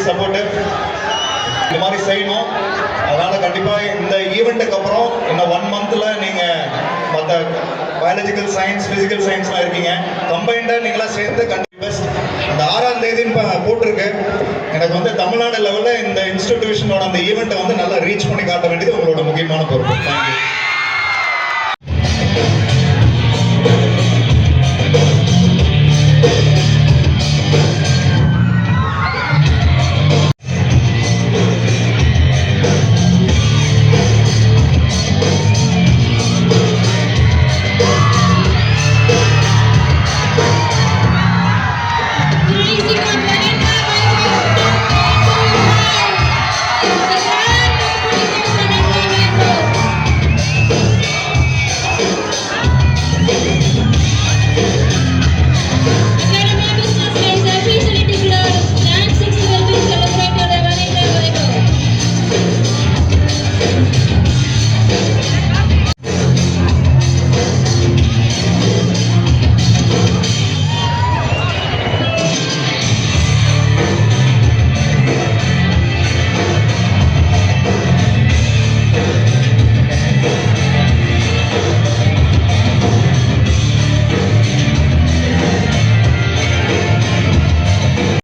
Supportive. இந்த மாதிரி செய்யணும். அதனால் கண்டிப்பாக இந்த ஈவெண்ட்டுக்கு அப்புறம் இன்னும் 1 மந்த்தில் நீங்கள் மற்ற பயாலஜிக்கல் சயின்ஸ், ஃபிசிக்கல் சயின்ஸ்லாம் இருக்கீங்க, கம்பைண்டாக நீங்களாம் சேர்ந்து கண்டிப்பாக பெஸ்ட். அந்த 6ஆம் தேதின்னு போட்டிருக்கு. எனக்கு வந்து தமிழ்நாடு லெவலில் இந்த இன்ஸ்டிடியூஷனோட அந்த ஈவெண்ட்டை வந்து நல்லா ரீச் பண்ணி காட்ட வேண்டியது உங்களோட முக்கியமான பொறுப்பு. தேங்க்யூ.